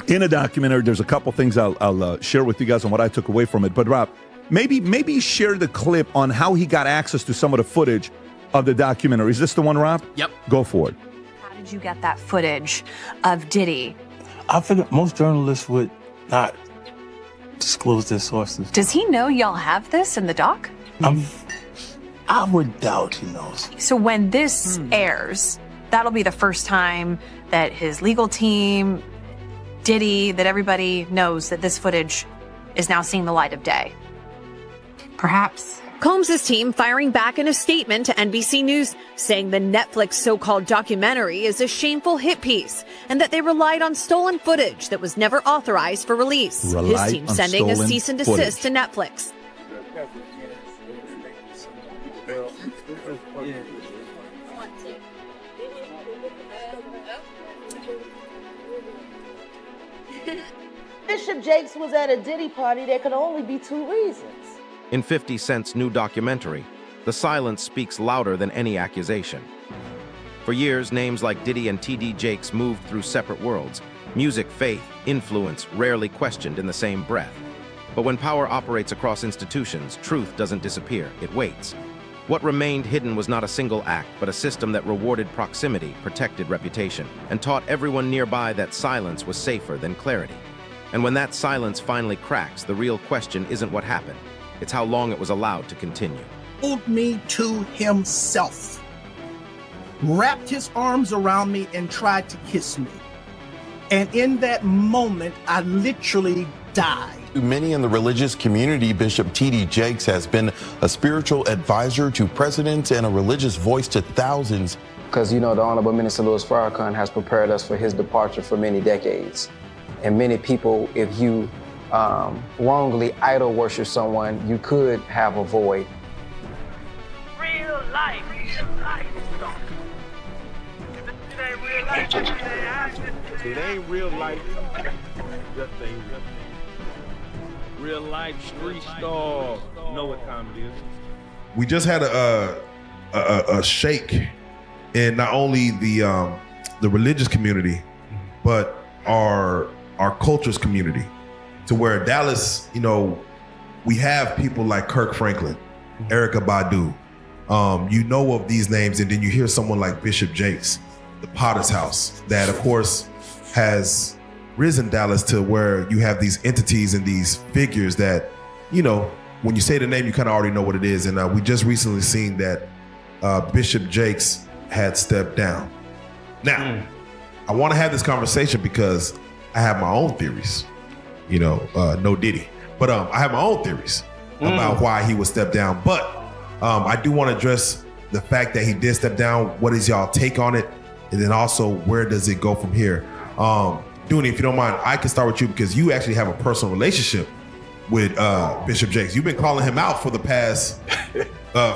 In a documentary, there's a couple things I'll share with you guys on what I took away from it. But Rob, maybe share the clip on how he got access to some of the footage of the documentary. Is this the one, Rob? Yep. Go for it. How did you get that footage of Diddy? I figured most journalists would not disclose their sources. Does he know y'all have this in the doc? I would doubt he knows. So when this airs, that'll be the first time that his legal team, Diddy, that everybody knows that this footage is now seeing the light of day. Perhaps. Combs' team firing back in a statement to NBC News, saying the Netflix so-called documentary is a shameful hit piece and that they relied on stolen footage that was never authorized for release. His team sending a cease and desist to Netflix. Bishop Jakes was at a Diddy party. There could only be two reasons. In 50 Cent's new documentary, the silence speaks louder than any accusation. For years, names like Diddy and T.D. Jakes moved through separate worlds. Music, faith, influence, rarely questioned in the same breath. But when power operates across institutions, truth doesn't disappear, it waits. What remained hidden was not a single act, but a system that rewarded proximity, protected reputation, and taught everyone nearby that silence was safer than clarity. And when that silence finally cracks, the real question isn't what happened. It's how long it was allowed to continue. Pulled me to himself, wrapped his arms around me and tried to kiss me. And in that moment, I literally died. To many in the religious community, Bishop T.D. Jakes has been a spiritual advisor to presidents and a religious voice to thousands. Because, the Honorable Minister Louis Farrakhan has prepared us for his departure for many decades. And many people, if you wrongly idol worship someone, you could have a void. Real life. It ain't real life. Just ain't real life street star. You know what time it is. We just had a shake in not only the religious community, but our culture's community, to where Dallas, we have people like Kirk Franklin, Erykah Badu, of these names, and then you hear someone like Bishop Jakes, the Potter's House, that of course has risen Dallas to where you have these entities and these figures that, when you say the name, you kind of already know what it is. And we just recently seen that Bishop Jakes had stepped down. Now, I want to have this conversation because I have my own theories, no Diddy, but I have my own theories about why he would step down. But I do want to address the fact that he did step down. What is y'all take on it? And then also, where does it go from here? Dooney, if you don't mind, I can start with you because you actually have a personal relationship with Bishop Jakes. You've been calling him out for the past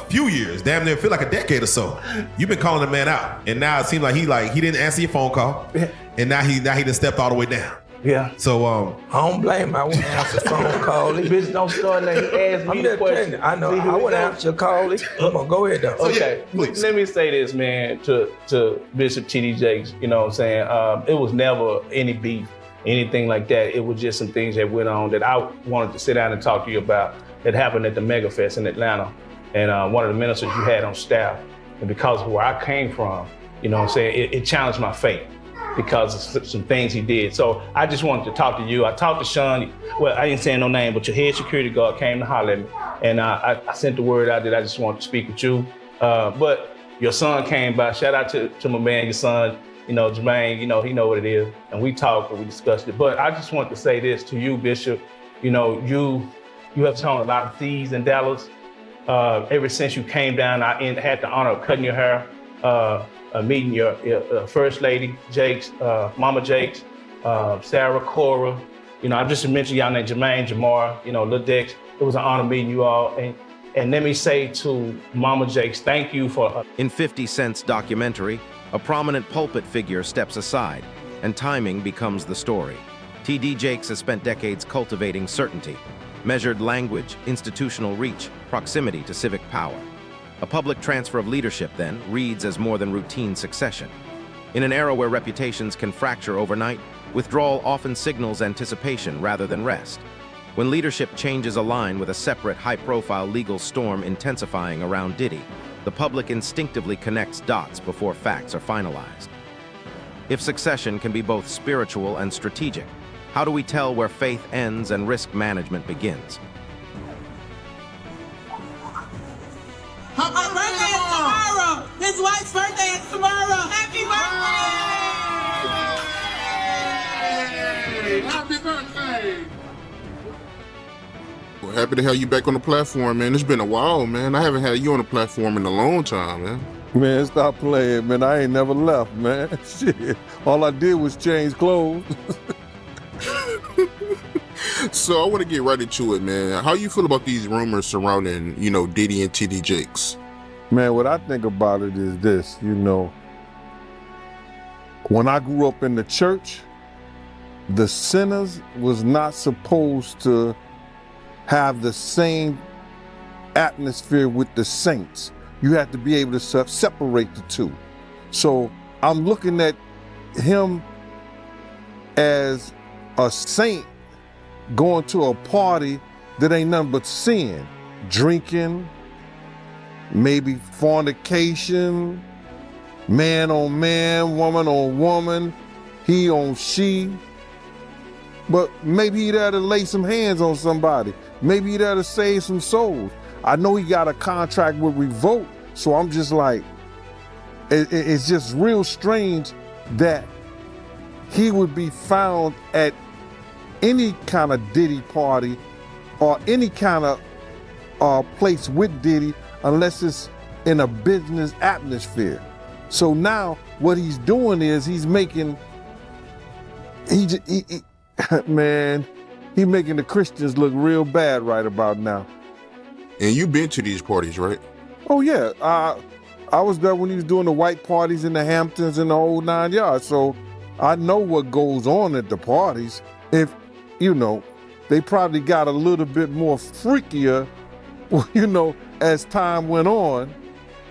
few years, damn near feel like a decade or so. You've been calling the man out, and now it seems like he didn't answer your phone call, and now he done stepped all the way down. Yeah. So I don't blame him. I wouldn't answer phone call. Bitch, don't start now. He asked me the question. I know. I wouldn't answer your call. Come on, go ahead though. Okay. Yeah, please. Let me say this, man, to Bishop T.D. Jakes. You know what I'm saying? It was never any beef, anything like that. It was just some things that went on that I wanted to sit down and talk to you about that happened at the Mega Fest in Atlanta. And one of the ministers you had on staff, and because of where I came from, you know what I'm saying, it challenged my faith because of some things he did. So I just wanted to talk to you. I talked to Sean. Well, I didn't say no name, but your head security guard came to holler at me. And I sent the word out that I just wanted to speak with you. But your son came by. Shout out to my man, your son, Jermaine, he know what it is. And we talked and we discussed it. But I just want to say this to you, Bishop. You have shown a lot of thieves in Dallas. Ever since you came down, I had the honor of cutting your hair, meeting your First Lady, Jakes, Mama Jakes, Sarah, Cora. I just mentioned y'all named Jermaine, Jamar, Lil Dex. It was an honor meeting you all. And let me say to Mama Jakes, thank you for... In 50 Cent's documentary, a prominent pulpit figure steps aside, and timing becomes the story. T.D. Jakes has spent decades cultivating certainty, measured language, institutional reach, proximity to civic power. A public transfer of leadership, then, reads as more than routine succession. In an era where reputations can fracture overnight, withdrawal often signals anticipation rather than rest. When leadership changes align with a separate high-profile legal storm intensifying around Diddy, the public instinctively connects dots before facts are finalized. If succession can be both spiritual and strategic, how do we tell where faith ends and risk management begins? Her birthday is tomorrow. His wife's birthday is tomorrow. Happy birthday! Happy birthday! Well, happy to have you back on the platform, man. It's been a while, man. I haven't had you on the platform in a long time, man. Man, stop playing, man. I ain't never left, man. Shit. All I did was change clothes. So I want to get right into it, man. How you feel about these rumors surrounding, Diddy and TD Jakes? Man, what I think about it is this, when I grew up in the church, the sinners was not supposed to have the same atmosphere with the saints. You have to be able to separate the two. So I'm looking at him as a saint going to a party that ain't nothing but sin, drinking, maybe fornication, man on man, woman on woman, he on she. But maybe he there to lay some hands on somebody. Maybe he there to save some souls. I know he got a contract with Revolt, so I'm just like, it's just real strange that he would be found at any kind of Diddy party or any kind of place with Diddy unless it's in a business atmosphere. So now what he's doing is he's making, man, he making the Christians look real bad right about now. And you've been to these parties, right? Oh yeah, I was there when he was doing the white parties in the Hamptons and the whole 9 yards. So I know what goes on at the parties. If, they probably got a little bit more freakier, as time went on,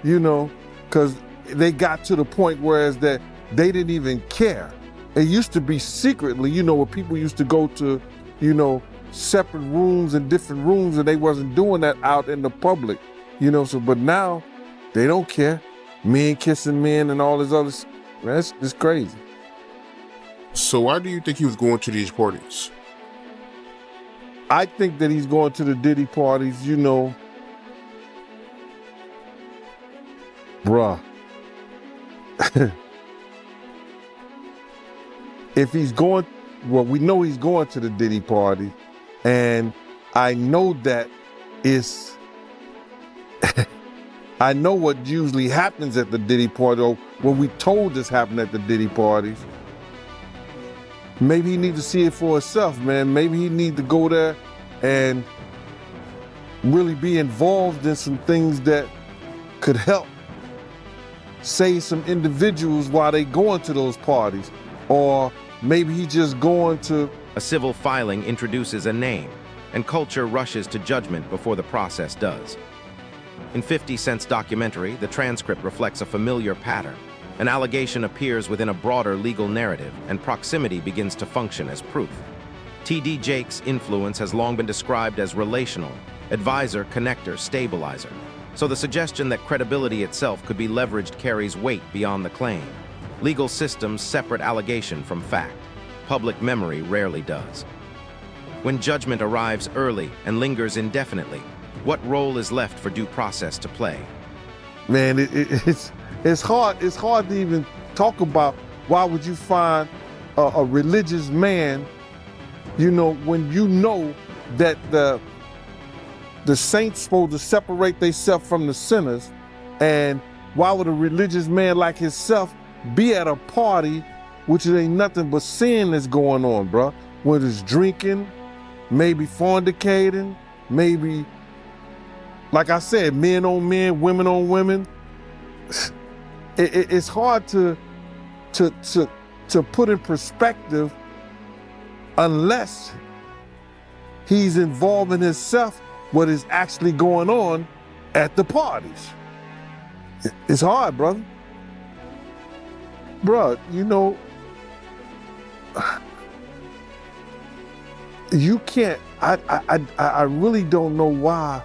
because they got to the point whereas that they didn't even care. It used to be secretly, where people used to go to, separate rooms and different rooms, and they wasn't doing that out in the public, but now they don't care. Men kissing men and all this other, man, it's crazy. So why do you think he was going to these parties? I think that he's going to the Diddy parties, bruh. If he's going, well, we know he's going to the Diddy party, and I know that it's, I know what usually happens at the Diddy party, or what we told us happened at the Diddy parties. Maybe he need to see it for himself, man. Maybe he need to go there and really be involved in some things that could help save some individuals while they going to those parties. Or maybe he just going to... A civil filing introduces a name, and culture rushes to judgment before the process does. In 50 Cent's documentary, the transcript reflects a familiar pattern. An allegation appears within a broader legal narrative, and proximity begins to function as proof. TD Jakes' influence has long been described as relational, advisor, connector, stabilizer. So the suggestion that credibility itself could be leveraged carries weight beyond the claim. Legal systems separate allegation from fact. Public memory rarely does. When judgment arrives early and lingers indefinitely, what role is left for due process to play? Man, it's hard to even talk about why would you find a religious man, when you know that the saints supposed to separate themselves from the sinners, and why would a religious man like himself be at a party which ain't nothing but sin that's going on, bro? Whether it's drinking, maybe fornicating, maybe, like I said, men on men, women on women. It's hard to put in perspective unless he's involving himself what is actually going on at the parties. It's hard, brother. Bruh, you know, you can't, I really don't know why,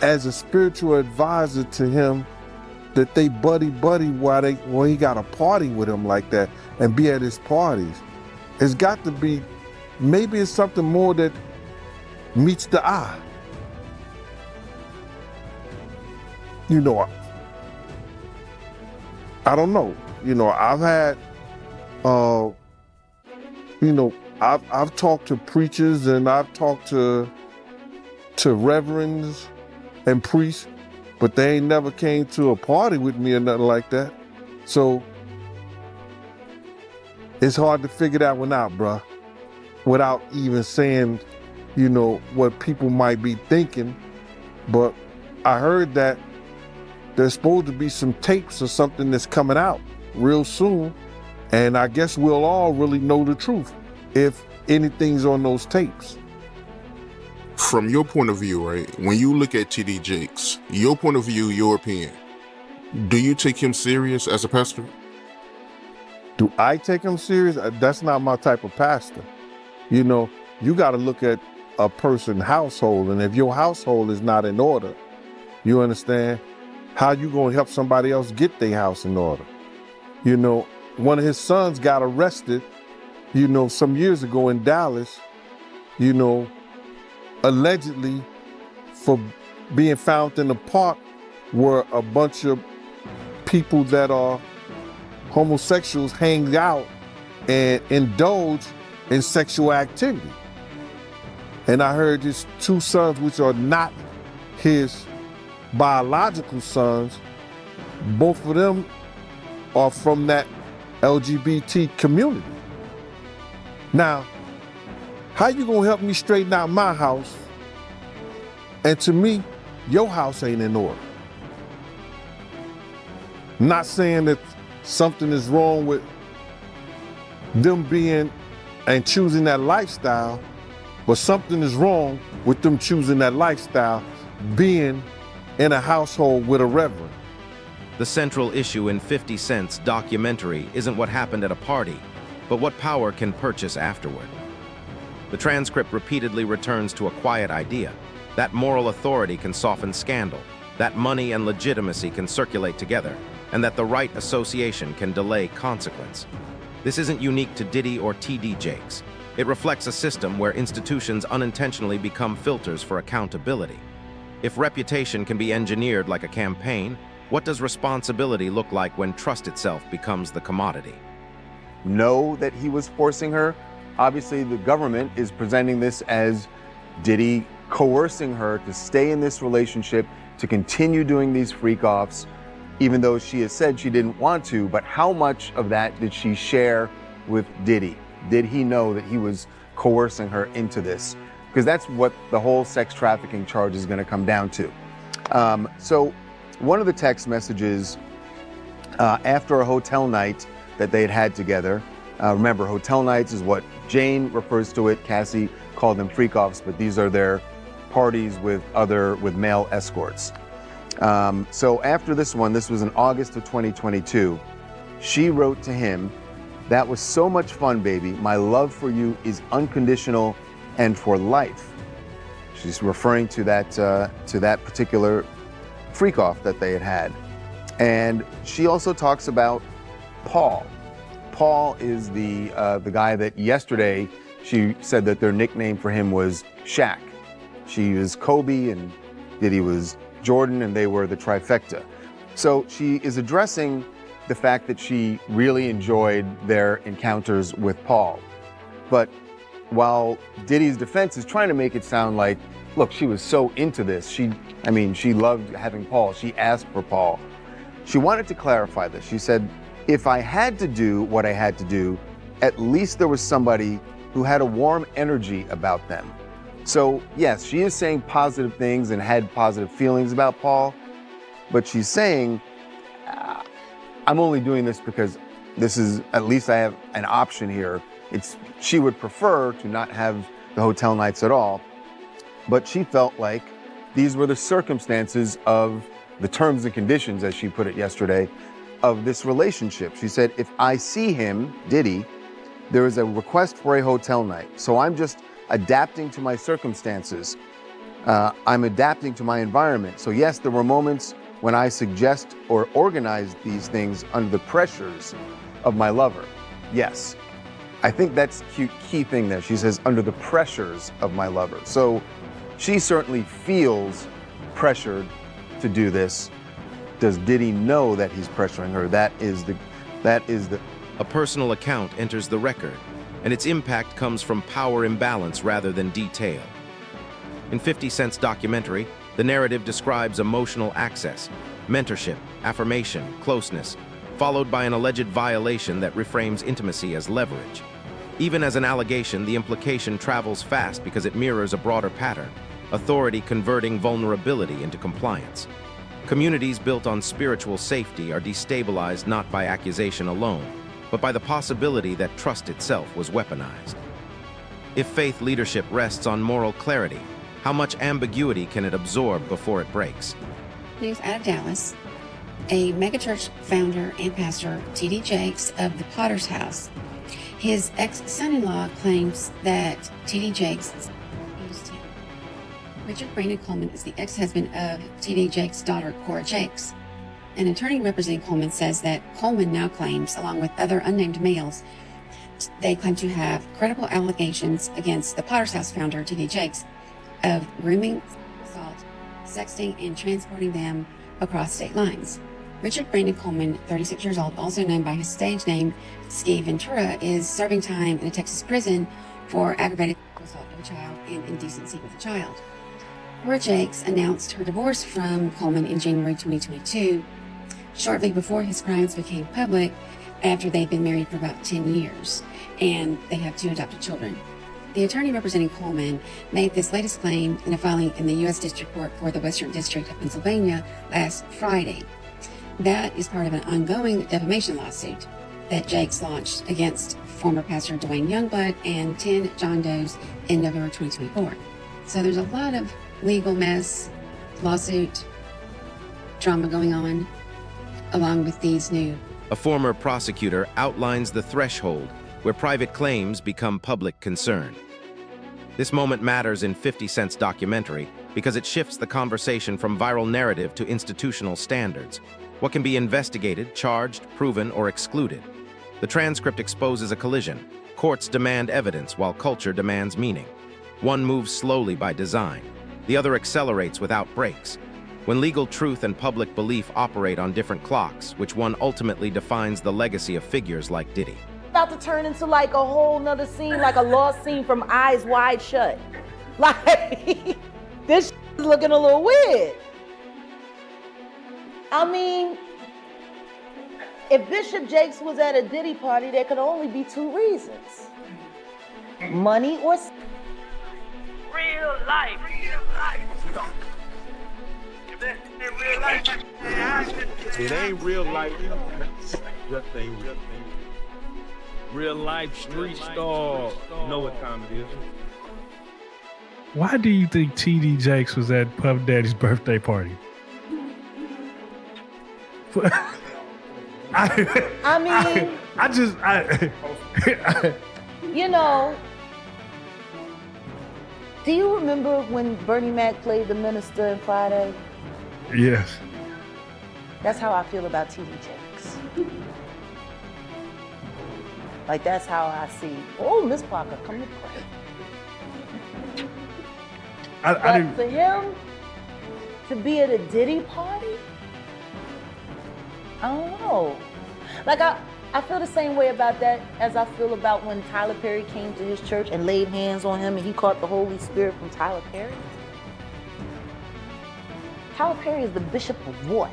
as a spiritual advisor to him, that they buddy while he got a party with him like that and be at his parties. It's got to be, maybe it's something more that meets the eye. You know, I don't know. You know, I've had, you know, I've talked to preachers and I've talked to reverends and priests, but they ain't never came to a party with me or nothing like that. So it's hard to figure that one out, bruh, without even saying, you know, what people might be thinking. But I heard that there's supposed to be some tapes or something that's coming out real soon. And I guess we'll all really know the truth if anything's on those tapes. From your point of view, right, when you look at T.D. Jakes, your point of view, your opinion, do you take him serious as a pastor? Do I take him serious? That's not my type of pastor. You know, you got to look at a person's household, and if your household is not in order, you understand, how you going to help somebody else get their house in order? You know, one of his sons got arrested, you know, some years ago in Dallas, you know, allegedly for being found in a park where a bunch of people that are homosexuals hang out and indulge in sexual activity. And I heard his two sons, which are not his biological sons, both of them are from that LGBT community. Now, how you gonna help me straighten out my house? And to me, your house ain't in order. Not saying that something is wrong with them being and choosing that lifestyle, but something is wrong with them choosing that lifestyle, being in a household with a reverend. The central issue in 50 Cent's documentary isn't what happened at a party, but what power can purchase afterward. The transcript repeatedly returns to a quiet idea, that moral authority can soften scandal, that money and legitimacy can circulate together, and that the right association can delay consequence. This isn't unique to Diddy or T.D. Jakes. It reflects a system where institutions unintentionally become filters for accountability. If reputation can be engineered like a campaign, what does responsibility look like when trust itself becomes the commodity? Know that he was forcing her. Obviously, the government is presenting this as Diddy coercing her to stay in this relationship, to continue doing these freak-offs, even though she has said she didn't want to. But how much of that did she share with Diddy? Did he know that he was coercing her into this? Because that's what the whole sex trafficking charge is going to come down to. So one of the text messages after a hotel night that they had together, remember, hotel nights is what Jane refers to it. Cassie called them freak-offs, but these are their parties with male escorts. So after this one, this was in August of 2022, she wrote to him, "That was so much fun, baby. My love for you is unconditional and for life." She's referring to that particular freak-off that they had had. And she also talks about Paul. Paul is the guy that yesterday she said that their nickname for him was Shaq. She was Kobe and Diddy was Jordan, and they were the trifecta. So she is addressing the fact that she really enjoyed their encounters with Paul. But while Diddy's defense is trying to make it sound like, look, she was so into this. She loved having Paul. She asked for Paul. She wanted to clarify this. She said, if I had to do what I had to do, at least there was somebody who had a warm energy about them. So yes, she is saying positive things and had positive feelings about Paul, but she's saying, I'm only doing this because this is, at least I have an option here. She would prefer to not have the hotel nights at all, but she felt like these were the circumstances of the terms and conditions, as she put it yesterday, of this relationship. She said, if I see him, Diddy, there is a request for a hotel night. So I'm just adapting to my circumstances. I'm adapting to my environment. So yes, there were moments when I suggest or organize these things under the pressures of my lover. Yes. I think that's the key thing there. She says, under the pressures of my lover. So she certainly feels pressured to do this. Does Diddy know that he's pressuring her? That is the. A personal account enters the record, and its impact comes from power imbalance rather than detail. In 50 Cent's documentary, the narrative describes emotional access, mentorship, affirmation, closeness, followed by an alleged violation that reframes intimacy as leverage. Even as an allegation, the implication travels fast because it mirrors a broader pattern, authority converting vulnerability into compliance. Communities built on spiritual safety are destabilized not by accusation alone, but by the possibility that trust itself was weaponized. If faith leadership rests on moral clarity, how much ambiguity can it absorb before it breaks? News out of Dallas. A megachurch founder and pastor, T.D. Jakes of the Potter's House. His ex-son-in-law claims that T.D. Jakes used him. Richard Brandon Coleman is the ex-husband of T.D. Jakes' daughter, Cora Jakes. An attorney representing Coleman says that Coleman now claims, along with other unnamed males, they claim to have credible allegations against the Potter's House founder, T.D. Jakes, of grooming, assault, sexting, and transporting them across state lines. Richard Brandon Coleman, 36 years old, also known by his stage name Ski Ventura, is serving time in a Texas prison for aggravated assault of a child and indecency with a child. Cora Jakes announced her divorce from Coleman in January 2022, shortly before his crimes became public, after they'd been married for about 10 years, and they have 2 adopted children. The attorney representing Coleman made this latest claim in a filing in the U.S. District Court for the Western District of Pennsylvania last Friday. That is part of an ongoing defamation lawsuit that Jakes launched against former pastor Dwayne Youngblood and 10 John Does in November 2024. So there's a lot of legal mess, lawsuit, drama going on, along with these new. A former prosecutor outlines the threshold where private claims become public concern. This moment matters in 50 Cent's documentary because it shifts the conversation from viral narrative to institutional standards. What can be investigated, charged, proven, or excluded? The transcript exposes a collision. Courts demand evidence while culture demands meaning. One moves slowly by design. The other accelerates without brakes. When legal truth and public belief operate on different clocks, which one ultimately defines the legacy of figures like Diddy? About to turn into like a whole nother scene, like a lost scene from Eyes Wide Shut. Like, this is looking a little weird. I mean, if Bishop Jakes was at a Diddy party, there could only be 2 reasons. Money or Real life. It ain't real life. Just ain't real. Real life street star. You know what time it is. Why do you think T.D. Jakes was at Puff Daddy's birthday party? You know, do you remember when Bernie Mac played the minister in Friday? Yes. That's how I feel about T.D. Jakes. Like, that's how I see. Oh, Miss Parker, come to pray. But for him to be at a Diddy party, I don't know. Like, I feel the same way about that as I feel about when Tyler Perry came to his church and laid hands on him and he caught the Holy Spirit from Tyler Perry. Tyler Perry is the bishop of what?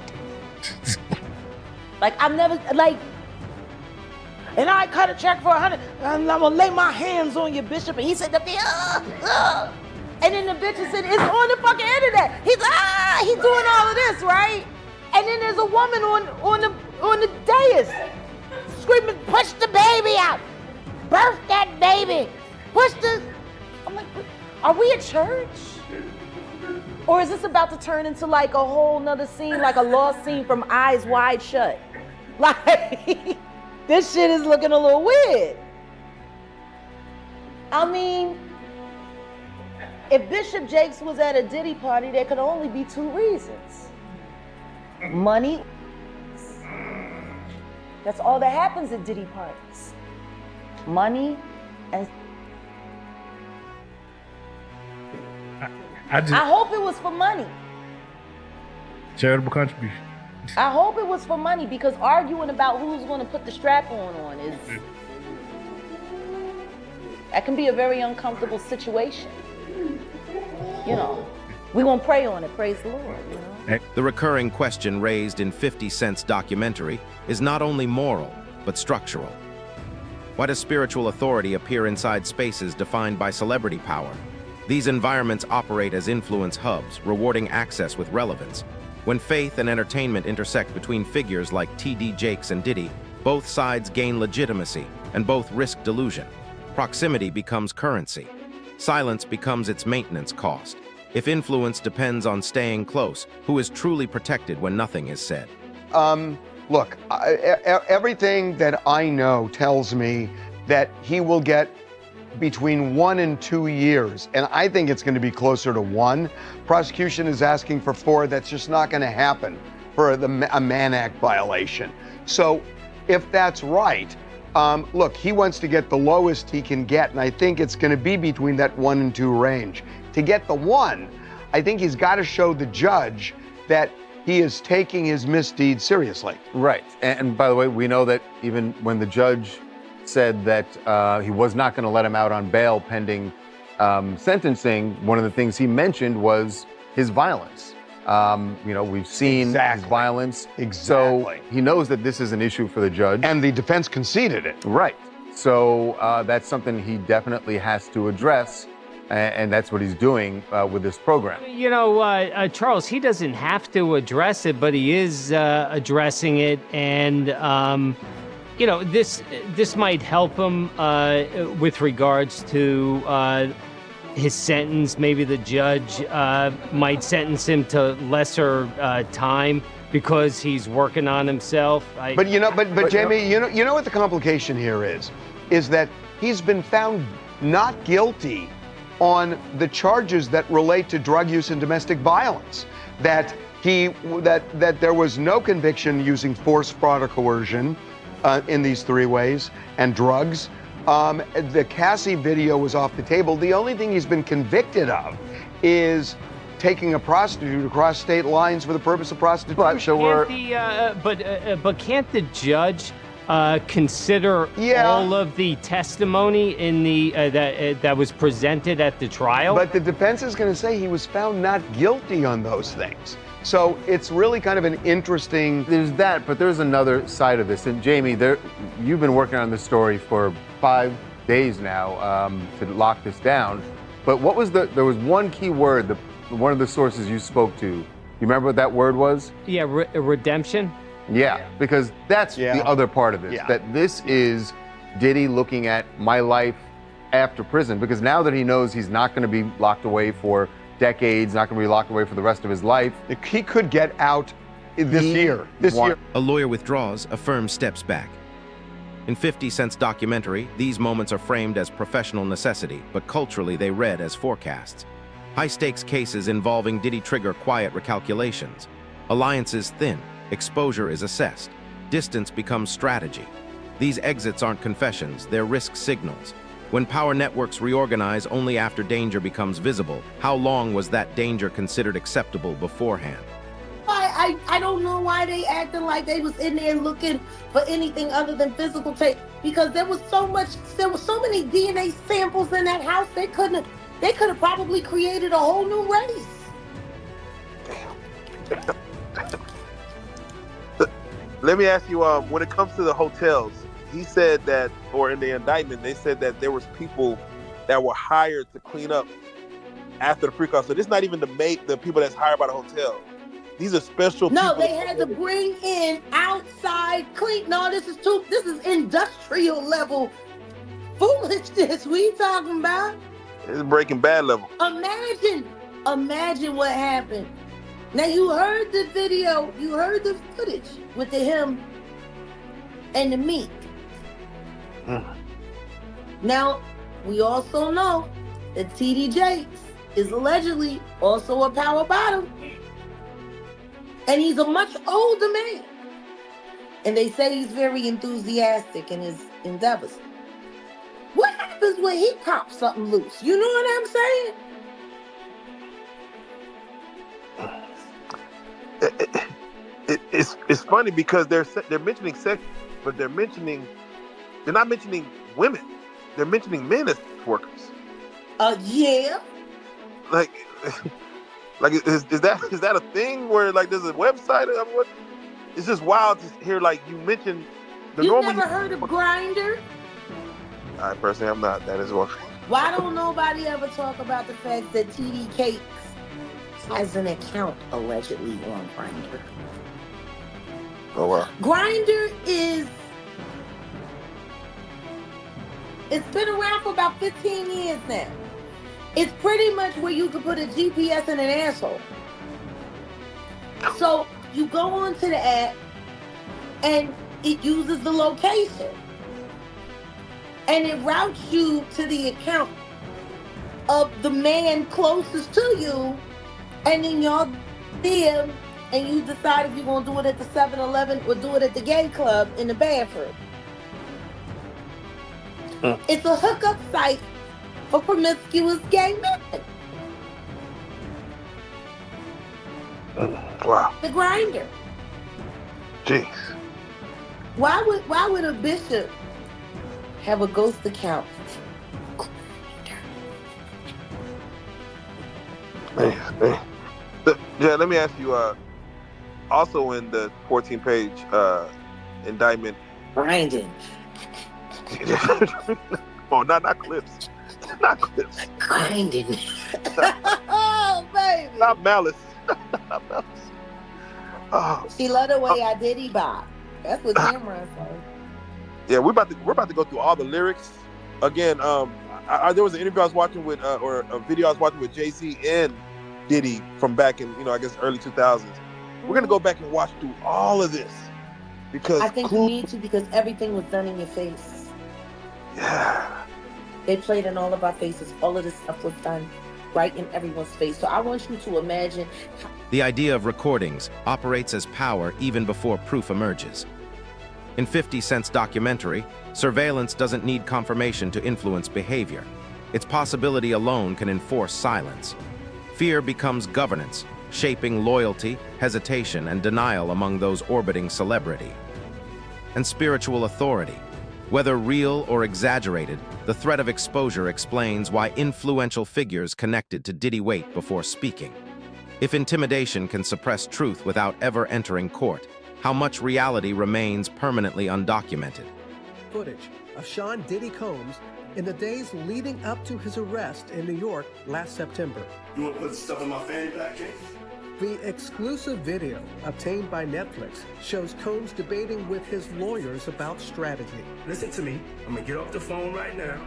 Like, I've never, like, and I cut a check for 100, and I'm gonna lay my hands on your bishop. And he said, and then the bishop said, it's on the fucking internet. He's doing all of this, right? And then there's a woman on the dais screaming, push the baby out. Birth that baby. Push the, I'm like, are we a church? Or is this about to turn into like a whole nother scene, like a lost scene from Eyes Wide Shut? Like, this shit is looking a little weird. I mean, if Bishop Jakes was at a Diddy party, there could only be two reasons. Money. That's all that happens at Diddy parties. Money and... I hope it was for money. Charitable contribution. I hope it was for money, because arguing about who's going to put the strap on is... That can be a very uncomfortable situation. You know, we're going to pray on it, praise the Lord, you know? The recurring question raised in 50 Cent's documentary is not only moral, but structural. Why does spiritual authority appear inside spaces defined by celebrity power? These environments operate as influence hubs, rewarding access with relevance. When faith and entertainment intersect between figures like T.D. Jakes and Diddy, both sides gain legitimacy and both risk delusion. Proximity becomes currency. Silence becomes its maintenance cost. If influence depends on staying close, who is truly protected when nothing is said? Look, everything that I know tells me that he will get between 1 and 2 years, and I think it's going to be closer to 1. Prosecution is asking for 4. That's just not going to happen for a Mann Act violation. So if that's right, look, he wants to get the lowest he can get, and I think it's going to be between that 1 and 2 range. To get the 1, I think he's got to show the judge that he is taking his misdeed seriously. Right. And by the way, we know that even when the judge said that he was not going to let him out on bail pending sentencing, one of the things he mentioned was his violence. You know, we've seen his violence. So he knows that this is an issue for the judge. And the defense conceded it. Right. So that's something he definitely has to address. And that's what he's doing with this program. You know, Charles, he doesn't have to address it, but he is addressing it. And, you know, this might help him with regards to his sentence. Maybe the judge might sentence him to lesser time because he's working on himself. But Jamie, you know what the complication here is that he's been found not guilty on the charges that relate to drug use and domestic violence. That there was no conviction using force, fraud, or coercion in these 3 ways, and drugs. The Cassie video was off the table. The only thing he's been convicted of is taking a prostitute across state lines for the purpose of prostitution. But can't the judge consider all of the testimony in the that was presented at the trial? But the defense is going to say he was found not guilty on those things. So it's really kind of an interesting... There's that, but there's another side of this. And Jamie, you've been working on this story for 5 days now to lock this down. But what was there was one key word, one of the sources you spoke to. You remember what that word was? Yeah, redemption. Yeah, because that's the other part of this, that this is Diddy looking at my life after prison, because now that he knows he's not going to be locked away for decades, not going to be locked away for the rest of his life. He could get out this year. A lawyer withdraws, a firm steps back. In 50 Cent's documentary, these moments are framed as professional necessity, but culturally they read as forecasts. High-stakes cases involving Diddy trigger quiet recalculations. Alliances thin. Exposure is assessed. Distance becomes strategy. These exits aren't confessions, they're risk signals. When power networks reorganize only after danger becomes visible, how long was that danger considered acceptable beforehand? I don't know why they acting like they was in there looking for anything other than physical tape, because there was so many DNA samples in that house. They could have probably created a whole new race. Let me ask you, when it comes to the hotels, he said that, or in the indictment, they said that there was people that were hired to clean up after the pre-call. So this is not even the people that's hired by the hotel. These are special people. No, they had to bring in outside clean. No, this is industrial level foolishness. We talking about? It's Breaking Bad level. Imagine what happened. Now you heard the video, you heard the footage with him and the meek. Now, we also know that T.D. Jakes is allegedly also a power bottom. And he's a much older man. And they say he's very enthusiastic in his endeavors. What happens when he cops something loose? You know what I'm saying? It's funny because they're mentioning sex, but they're not mentioning women. They're mentioning men as workers. Yeah. Like is that a thing where like there's a website? I mean, what? It's just wild to hear like you mentioned the You normal. never heard of Grindr? I personally have not. That is one. Why don't nobody ever talk about the fact that T.D. Jakes has an account allegedly on Grindr? Oh wow. Grindr it's been around for about 15 years now. It's pretty much where you could put a GPS in an asshole. So you go onto the app and it uses the location. And it routes you to the account of the man closest to you. And then y'all DM and you decide if you're going to do it at the 7-Eleven or do it at the gay club in the bathroom. It's a hookup site for promiscuous gay men. Wow. The Grindr. Jeez. Why would a bishop have a ghost account? Man. Yeah, let me ask you, also in the 14-page indictment. Grinding. Oh, not clips. Not clips. Grinding. Oh, baby. Not malice. Not malice. Oh. She loved the way I Diddy bop. That's what Cameron said. Yeah, we're about to go through all the lyrics again. There was an interview I was watching with, or a video I was watching with Jay-Z and Diddy from back in, I guess early 2000s. We're gonna go back and watch through all of this because I think you need to, because everything was done in your face. Yeah. They played in all of our faces. All of this stuff was done right in everyone's face. So I want you to imagine. The idea of recordings operates as power even before proof emerges. In 50 Cent's documentary, surveillance doesn't need confirmation to influence behavior. Its possibility alone can enforce silence. Fear becomes governance, shaping loyalty, hesitation, and denial among those orbiting celebrity. And spiritual authority. Whether real or exaggerated, the threat of exposure explains why influential figures connected to Diddy wait before speaking. If intimidation can suppress truth without ever entering court, how much reality remains permanently undocumented? Footage of Sean Diddy Combs in the days leading up to his arrest in New York last September. You want to put stuff in my fanny pack, King? The exclusive video obtained by Netflix shows Combs debating with his lawyers about strategy. Listen to me. I'm going to get off the phone right now,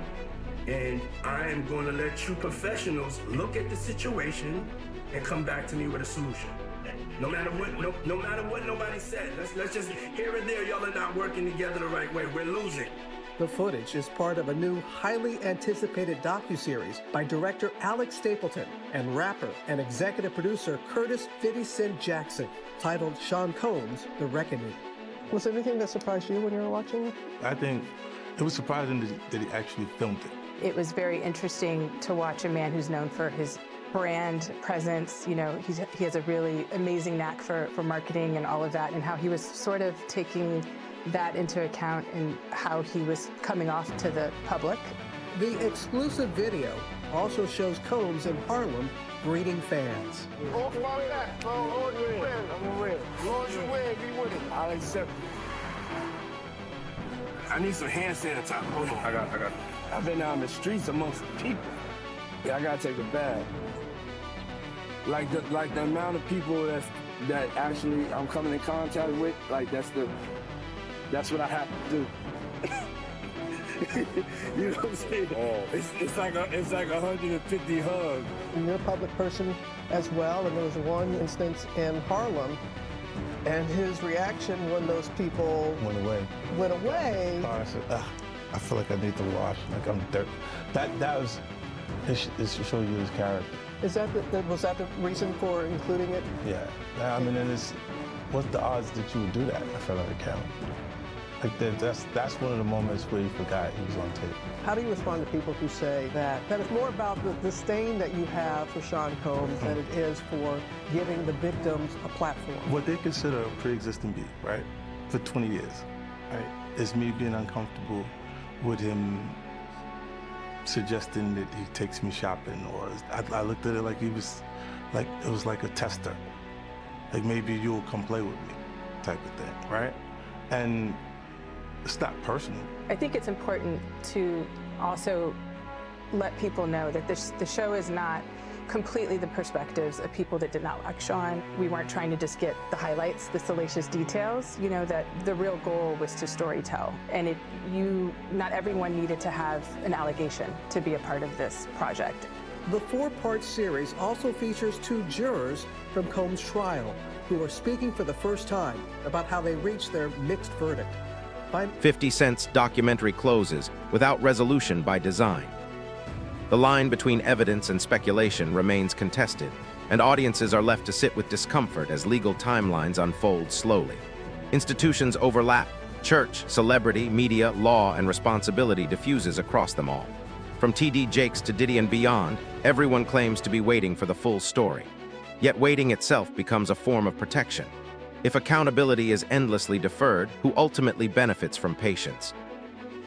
and I am going to let you professionals look at the situation and come back to me with a solution. No matter what, no matter what nobody said. Let's just, here and there, y'all are not working together the right way. We're losing. The footage is part of a new, highly anticipated docuseries by director Alex Stapleton and rapper and executive producer Curtis 50 Cent Jackson, titled Sean Combs, The Reckoning. Was there anything that surprised you when you were watching it? I think it was surprising that he actually filmed it. It was very interesting to watch a man who's known for his brand presence. You know, he has a really amazing knack for marketing and all of that, and how he was sort of taking that into account in how he was coming off to the public. The exclusive video also shows Combs in Harlem greeting fans. Off my back, bro. Lord, you win. I'm gonna win. Lord, you win. Be with it. I'll accept it. I need some hand sanitizer. Hold on. I got it. I've been out in the streets amongst the people. Yeah, I gotta take a bath. Like the amount of people that actually I'm coming in contact with, like that's what I have to do. You know what I'm saying? It's like 150 hugs. You're a public person as well, and there was one instance in Harlem And his reaction when those people Went away. I said, I feel like I need to wash, like I'm dirt. That was, it should show you his character. was that the reason for including it? Yeah, I mean, and what's the odds that you would do that? I felt like a coward. Like that's one of the moments where you forgot he was on tape. How do you respond to people who say that it's more about the disdain that you have for Sean Combs than it is for giving the victims a platform? What they consider a pre-existing beef, right? For 20 years, right? Is me being uncomfortable with him suggesting that he takes me shopping, or I looked at it like it was like a tester. Like maybe you'll come play with me type of thing, right? And it's not personal. I think it's important to also let people know that the show is not completely the perspectives of people that did not like Sean. We weren't trying to just get the highlights, the salacious details, that the real goal was to storytell. And not everyone needed to have an allegation to be a part of this project. The 4-part series also features 2 jurors from Combs' trial who are speaking for the first time about how they reached their mixed verdict. 50 Cent's documentary closes without resolution by design. The line between evidence and speculation remains contested, and audiences are left to sit with discomfort as legal timelines unfold slowly. Institutions overlap. Church, celebrity, media, law, and responsibility diffuses across them all. From T.D. Jakes to Diddy and beyond, everyone claims to be waiting for the full story. Yet waiting itself becomes a form of protection. If accountability is endlessly deferred, who ultimately benefits from patience?